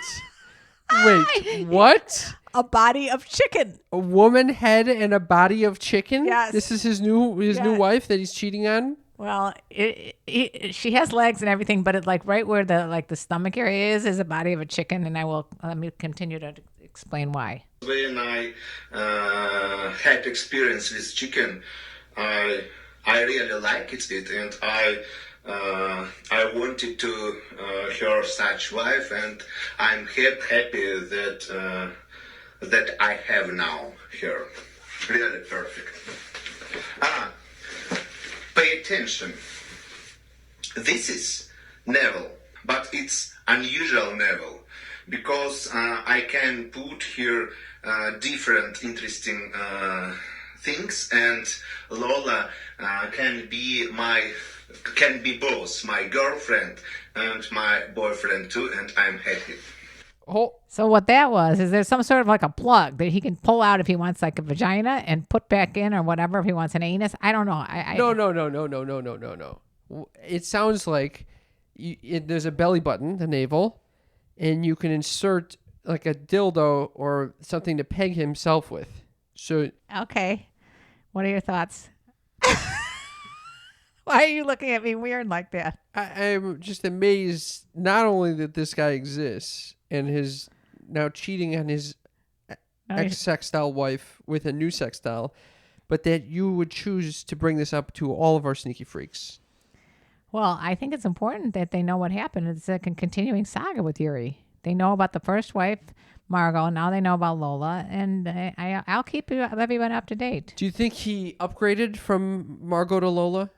what? A body of chicken. A woman head and a body of chicken? Yes. This is his new wife that he's cheating on? Well, she has legs and everything, but it's like right where the stomach area is a body of a chicken, and let me continue to explain why. When I had experience with chicken, I really liked it, and I wanted to her such wife, and I'm happy that I have now her. Really perfect. Pay attention. This is navel, but it's unusual navel because I can put here different interesting things, and Lola can be both my girlfriend and my boyfriend too, and I'm happy. Oh. So what that was is there's some sort of like a plug that he can pull out if he wants like a vagina and put back in, or whatever if he wants an anus. I don't know. No. It sounds like there's a belly button, the navel, and you can insert like a dildo or something to peg himself with. So okay, what are your thoughts? Why are you looking at me weird like that? I'm just amazed not only that this guy exists and his now cheating on his ex-sextile wife with a new sextile, but that you would choose to bring this up to all of our sneaky freaks. Well, I think it's important that they know what happened. It's a continuing saga with Yuriy. They know about the first wife, Margot. Now they know about Lola, and I'll keep everyone up to date. Do you think he upgraded from Margot to Lola?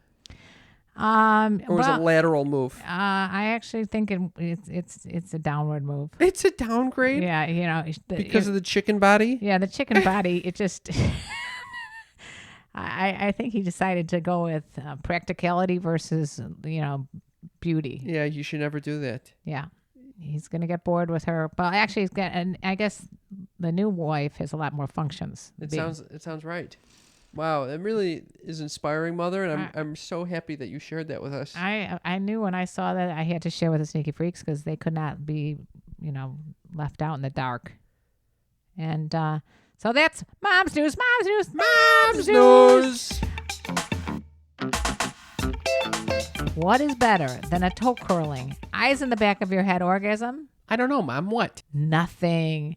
Or was it a lateral move? I actually think it's a downward move. It's a downgrade? Yeah, you know. Because of the chicken body? Yeah, the chicken body, it just... I think he decided to go with practicality versus, beauty. Yeah, you should never do that. Yeah. He's going to get bored with her. But actually, and I guess the new wife has a lot more functions. It sounds right. Wow, that really is inspiring, Mother, and I'm so happy that you shared that with us. I knew when I saw that I had to share with the Sneaky Freaks because they could not be, left out in the dark. And so that's Mom's News, Mom's News, Mom's News! What is better than a toe curling, eyes in the back of your head orgasm? I don't know, Mom. What? Nothing.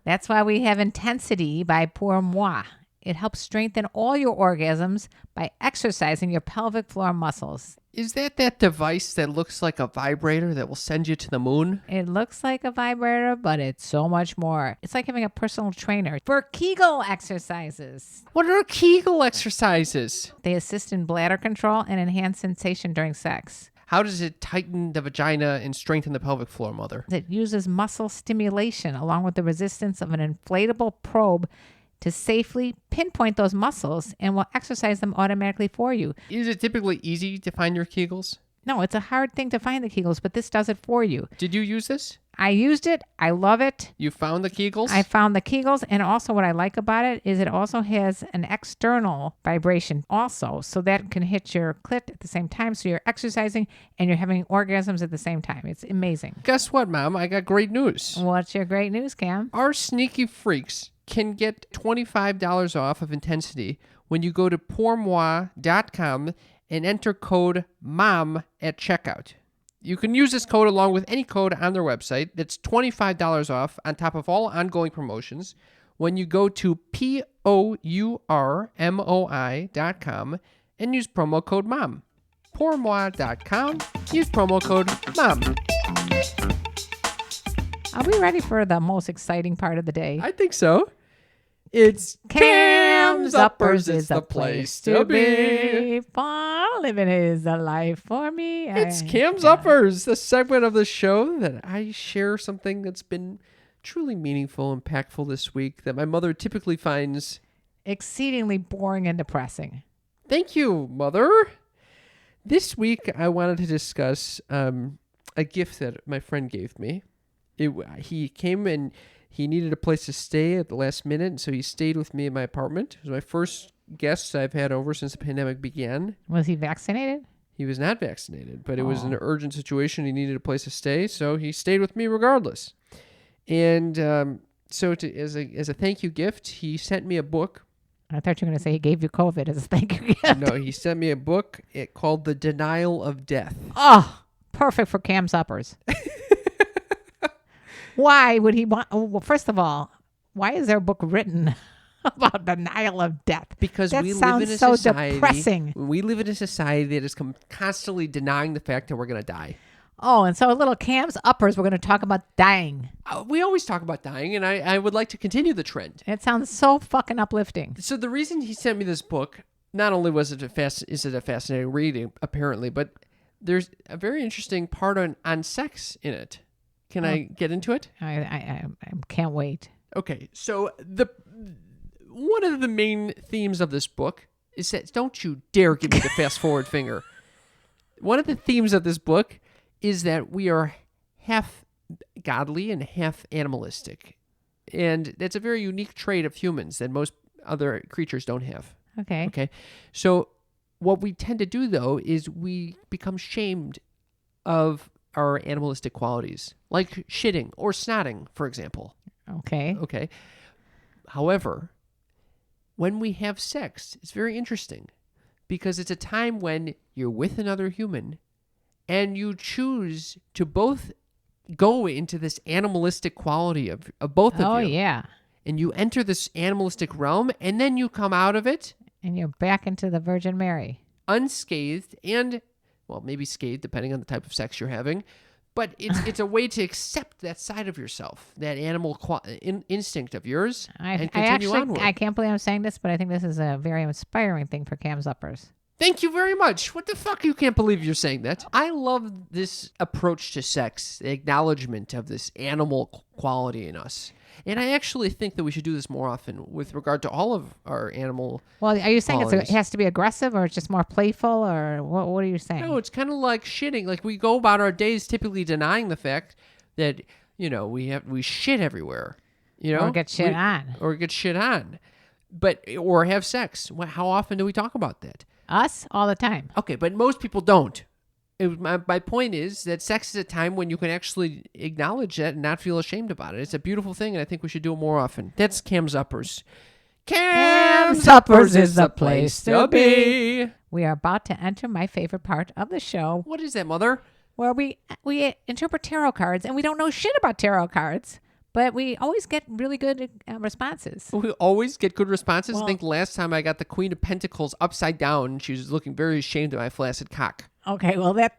That's why we have Intensity by Pour Moi. It helps strengthen all your orgasms by exercising your pelvic floor muscles. Is that device that looks like a vibrator that will send you to the moon? It looks like a vibrator, but it's so much more. It's like having a personal trainer for Kegel exercises. What are Kegel exercises? They assist in bladder control and enhance sensation during sex. How does it tighten the vagina and strengthen the pelvic floor, Mother? It uses muscle stimulation along with the resistance of an inflatable probe to safely pinpoint those muscles and will exercise them automatically for you. Is it typically easy to find your Kegels? No, it's a hard thing to find the Kegels, but this does it for you. Did you use this? I used it. I love it. You found the Kegels? I found the Kegels, and also what I like about it is it also has an external vibration also, so that can hit your clit at the same time, so you're exercising and you're having orgasms at the same time. It's amazing. Guess what, Mom? I got great news. What's your great news, Cam? Our Sneaky Freaks can get $25 off of Intensity when you go to pourmoi.com and enter code MOM at checkout. You can use this code along with any code on their website. That's $25 off on top of all ongoing promotions when you go to pourmoi.com and use promo code MOM. pourmoi.com, use promo code MOM. Are we ready for the most exciting part of the day? I think so. It's Cam's Uppers is the place to be. Fun living is the life for me. It's Cam's Uppers, the segment of the show that I share something that's been truly meaningful, impactful this week that my mother typically finds exceedingly boring and depressing. Thank you, Mother. This week, I wanted to discuss a gift that my friend gave me. He came and he needed a place to stay at the last minute, and so he stayed with me in my apartment. It was my first guest I've had over since the pandemic began. Was he vaccinated? He was not vaccinated, but it was an urgent situation. He needed a place to stay, so he stayed with me regardless. And so as a thank you gift, he sent me a book. I thought you were going to say he gave you COVID as a thank you gift. No, he sent me a book called The Denial of Death. Oh, perfect for Cam's Uppers. Why would he want... Well, first of all, why is there a book written about denial of death? Because that we sounds live in a so society... depressing. We live in a society that is constantly denying the fact that we're going to die. Oh, and so a little Cam's Uppers, we're going to talk about dying. We always talk about dying, and I would like to continue the trend. It sounds so fucking uplifting. So the reason he sent me this book, not only is it a fascinating reading, apparently, but there's a very interesting part on sex in it. Can I get into it? I can't wait. Okay, so one of the main themes of this book is that, don't you dare give me the fast forward finger. One of the themes of this book is that we are half godly and half animalistic. And that's a very unique trait of humans that most other creatures don't have. Okay. So what we tend to do, though, is we become shamed of our animalistic qualities, like shitting or snotting, for example. Okay. However, when we have sex, it's very interesting because it's a time when you're with another human and you choose to both go into this animalistic quality of both of you. Oh, yeah. And you enter this animalistic realm and then you come out of it. And you're back into the Virgin Mary. Unscathed and, well, maybe scathed depending on the type of sex you're having. But it's a way to accept that side of yourself, that animal instinct of yours, and continue onward. I can't believe I'm saying this, but I think this is a very inspiring thing for Cam's Uppers. Thank you very much. What the fuck? You can't believe you're saying that. I love this approach to sex, the acknowledgement of this animal quality in us. And I actually think that we should do this more often with regard to all of our animal Well, are you saying qualities. it has to be aggressive or it's just more playful or what are you saying? No, it's kind of like shitting. Like we go about our days typically denying the fact that, we shit everywhere. Or get shit on. Or get shit on. Or have sex. How often do we talk about that? Us? All the time. Okay, but most people don't. My point is that sex is a time when you can actually acknowledge that and not feel ashamed about it. It's a beautiful thing, and I think we should do it more often. That's Cam's Uppers. Cam's Uppers is the place to be. We are about to enter my favorite part of the show, What is that, Mother? where we interpret tarot cards, and we don't know shit about tarot cards, but we always get really good responses. We always get good responses. Well- I think last time I got the Queen of Pentacles upside down. She was looking very ashamed of my flaccid cock. Okay, well that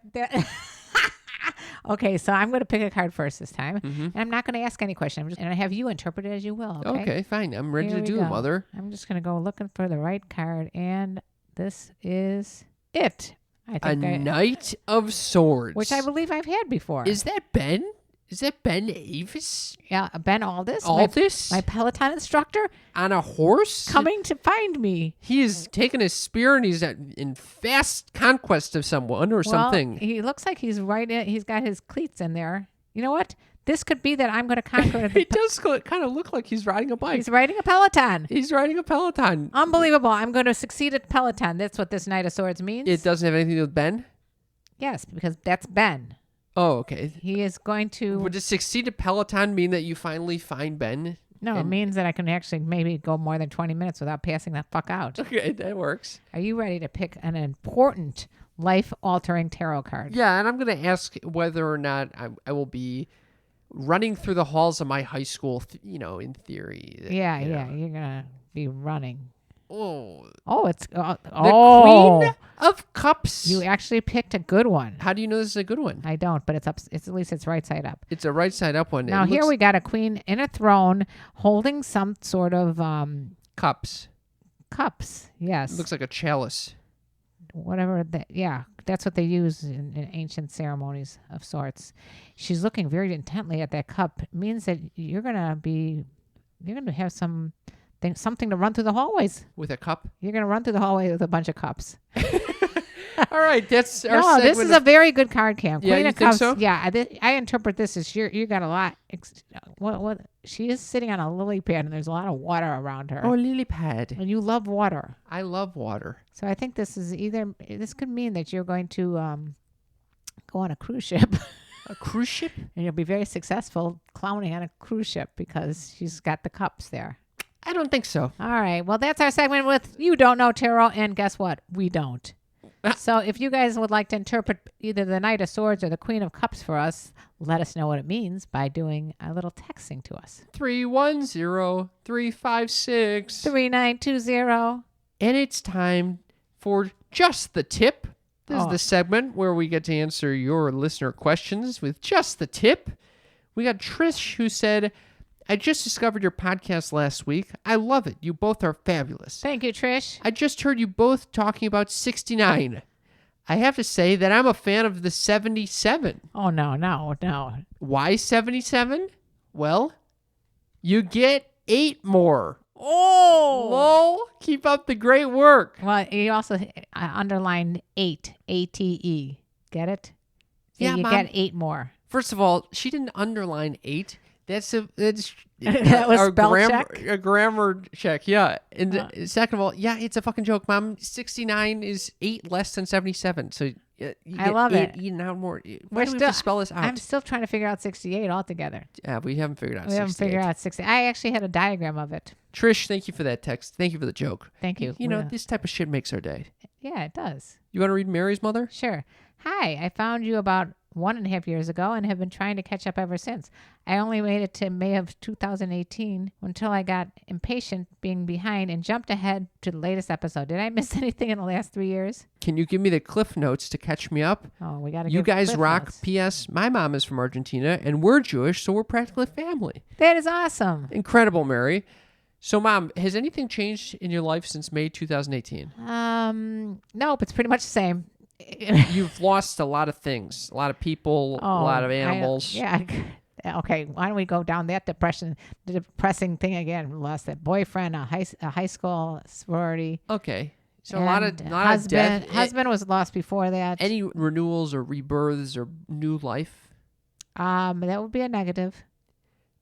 okay, so I'm going to pick a card first this time, and I'm not going to ask any question. And I have you interpret it as you will. Okay, fine. I'm ready Here to we do go. it, Mother. I'm just going to go looking for the right card, and this is it. I A think Knight of Swords. which I believe I've had before. Is that Ben? Is that Ben Avis? Yeah, Ben Aldis. Aldis? My Peloton instructor On a horse? coming to find me. He is taking his spear and he's in fast conquest of someone or something. He looks like he's he's got his cleats in there. You know what? This could be that I'm going to conquer He does kind of look like he's riding a bike. He's riding a Peloton. He's riding a Peloton. Unbelievable. I'm going to succeed at Peloton. That's what this Knight of Swords means. It doesn't have anything to do with Ben? Yes, because that's Ben. Oh, okay. He is going to... Would does succeed at Peloton mean that you finally find Ben? No, it means that I can actually maybe go more than 20 minutes without passing the fuck out. Okay, that works. Are you ready to pick an important life-altering tarot card? Yeah, and I'm going to ask whether or not I will be running through the halls of my high school, in theory. Yeah, you're going to be running. Oh, It's... the Queen of Cups. You actually picked a good one. How do you know this is a good one? I don't, but it's up. It's at least it's right side up. It's a right side up one. Now here we got a queen in a throne holding some sort of cups. cups. Yes. It looks like a chalice. Whatever that. Yeah, that's what they use in ancient ceremonies of sorts. She's looking very intently at that cup. It means that you're gonna have something to run through the hallways. With a cup? You're gonna run through the hallway with a bunch of cups. All right, that's our No, segment. this is a very good card, Cam. Yeah, Queen you of think Cups. so? Yeah, I interpret this as you got a lot. What? She is sitting on a lily pad, and there's a lot of water around her. Oh, lily pad. And you love water, I love water. so I think this is this could mean that you're going to go on a cruise ship, A cruise ship? and you'll be very successful clowning on a cruise ship because she's got the cups there. I don't think so. All right. Well, that's our segment with You Don't Know Tarot. And guess what? We don't. So if you guys would like to interpret either the Knight of Swords or the Queen of Cups for us, let us know what it means by doing a little texting to us. 310-356. 3920. And it's time for Just the Tip. This is Oh. the segment where we get to answer your listener questions with Just the Tip. We got Trish who said, I just discovered your podcast last week. I love it. You both are fabulous. Thank you, Trish. I just heard you both talking about 69. I have to say that I'm a fan of the 77. Oh, no. Why 77? Well, you get 8 more. Oh. Lol, keep up the great work. Well, you also underlined 8, A-T-E. Get it? So Yeah, you Mom. get 8 more. First of all, she didn't underline 8. That's That was a spell grammar, check? a grammar check, yeah. And second of all, yeah, it's a fucking joke, Mom. 69 is 8 less than 77. So you I get love 8 it. eaten out more. Why We're do we have to spell this out? I'm still trying to figure out 68 altogether. Yeah, we haven't figured out We haven't 68. figured out 60. I actually had a diagram of it. Trish, thank you for that text. Thank you for the joke. Thank you. You know, Yeah. this type of shit makes our day. Yeah, it does. You want to read Mary's mother? Sure. Hi, I found you about 1.5 years ago and have been trying to catch up ever since. I only made it to May of 2018 until I got impatient being behind and jumped ahead to the latest episode. Did I miss anything in the last 3 years? Can you give me the cliff notes to catch me up? Oh, we got to You guys rock. P.S. My mom is from Argentina and we're Jewish, so we're practically family. That is awesome. Incredible, Mary. So, Mom, has anything changed in your life since May 2018? Nope, it's pretty much the same. You've lost a lot of things, a lot of people, a lot of animals. Yeah. Okay, why don't we go down that depressing thing again? We lost that boyfriend, a high school sorority. Okay. So and a lot of death. Husband was lost before that. Any renewals or rebirths or new life? That would be a negative.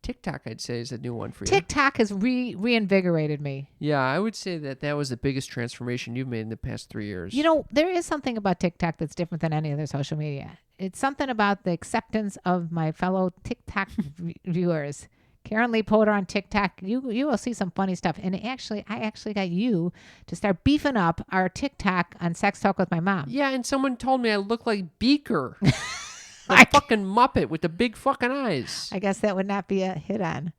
TikTok, I'd say, is a new one for you. TikTok has reinvigorated me. Yeah, I would say that was the biggest transformation you've made in the past 3 years. You know, there is something about TikTok that's different than any other social media. It's something about the acceptance of my fellow TikTok viewers. Karen Lee Potter on TikTok, you will see some funny stuff. And I actually got you to start beefing up our TikTok on Sex Talk with My Mom. Yeah, and someone told me I look like Beaker. The fucking Muppet with the big fucking eyes. I guess that would not be a hit on.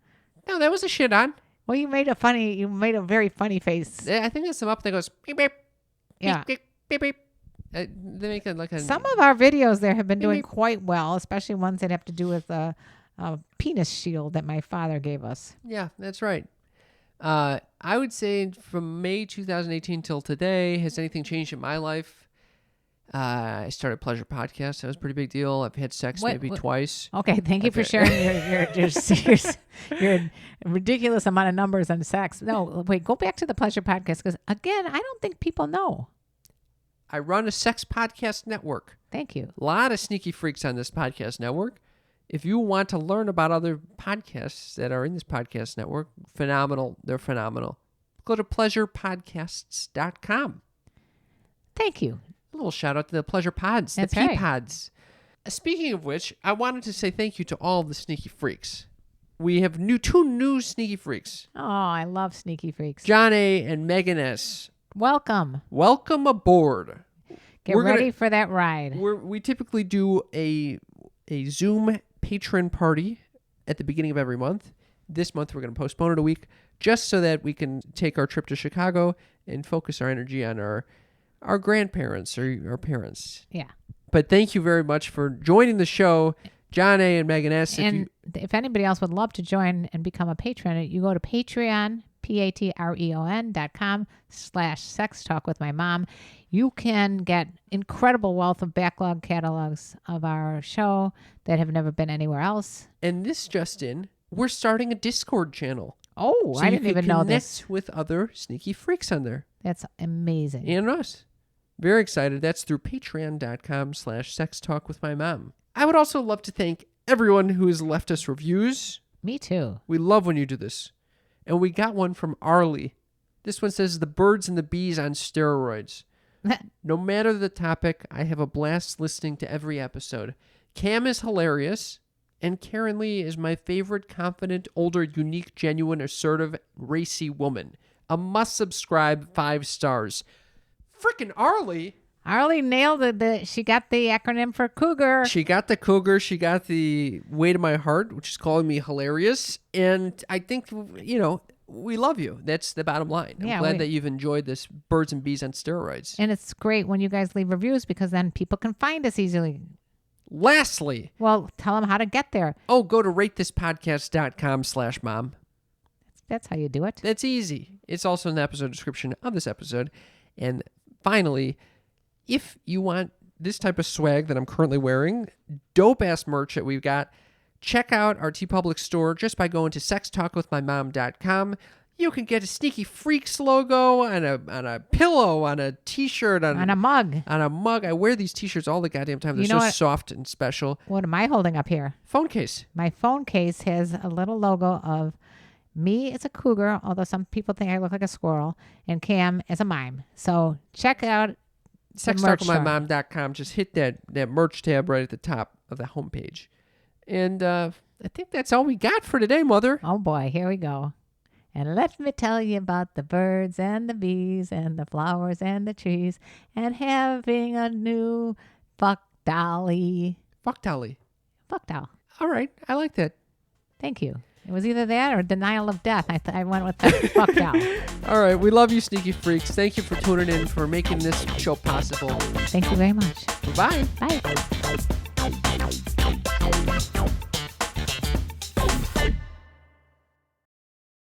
No, that was a shit on. Well, you made a very funny face. I think there's some up that goes beep beep. Yeah. Beep beep beep. They make it like a. Some of our videos there have been doing quite well, especially ones that have to do with a penis shield that my father gave us. Yeah, that's right. I would say from May 2018 till today, has anything changed in my life? I started Pleasure Podcast. That was a pretty big deal. I've had sex maybe twice. Okay, thank you for sharing your ridiculous amount of numbers on sex. No, wait, go back to the Pleasure Podcast because, again, I don't think people know. I run a sex podcast network. Thank you. A lot of sneaky freaks on this podcast network. If you want to learn about other podcasts that are in this podcast network, phenomenal. They're phenomenal. Go to pleasurePodcasts.com. Thank you. A little shout out to the Pleasure Pods, That's the right. P-Pods. Speaking of which, I wanted to say thank you to all the sneaky freaks. We have two new sneaky freaks. Oh, I love sneaky freaks. John A. and Megan S. Welcome. Welcome aboard. Get ready for that ride. We typically do a Zoom patron party at the beginning of every month. This month, we're going to postpone it a week just so that we can take our trip to Chicago and focus our energy on our grandparents or our parents. Yeah. But thank you very much for joining the show, John A. and Megan S. If anybody else would love to join and become a patron, you go to Patreon, patreon.com/Sex Talk with My Mom. You can get incredible wealth of backlog catalogs of our show that have never been anywhere else. And this just in, we're starting a Discord channel. Oh, so I didn't even know this. Connect with other sneaky freaks on there. That's amazing. And us. Very excited. That's through patreon.com/Sex Talk with My Mom. I would also love to thank everyone who has left us reviews. Me too. We love when you do this. And we got one from Arlie. This one says, the birds and the bees on steroids. No matter the topic, I have a blast listening to every episode. Cam is hilarious, and Karen Lee is my favorite confident, older, unique, genuine, assertive, racy woman. A must-subscribe 5 stars. Frickin' Arlie! Arlie nailed it. She got the acronym for Cougar. She got the Cougar. She got the way to my heart, which is calling me hilarious. And I think, we love you. That's the bottom line. I'm glad that you've enjoyed this Birds and Bees on Steroids. And it's great when you guys leave reviews because then people can find us easily. Lastly. Well, tell them how to get there. Oh, go to ratethispodcast.com/mom. That's how you do it. That's easy. It's also in the episode description of this episode. And finally, if you want this type of swag that I'm currently wearing, dope-ass merch that we've got, check out our TeePublic store just by going to sextalkwithmymom.com. You can get a Sneaky Freaks logo on a pillow, on a T-shirt, on a mug. On a mug. I wear these T-shirts all the goddamn time. They're so soft and special. What am I holding up here? Phone case. My phone case has a little logo of me as a cougar, although some people think I look like a squirrel, and Cam as a mime. So check out sextalkwithmymom.com. Just hit that merch tab right at the top of the homepage. And I think that's all we got for today, Mother. Oh, boy. Here we go. And let me tell you about the birds and the bees and the flowers and the trees and having a new fuck dolly. Fuck dolly. Fuck doll. All right. I like that. Thank you. It was either that or denial of death. I went with the fuck doll. All right. We love you, Sneaky Freaks. Thank you for tuning in, for making this show possible. Thank you very much. Bye. Bye.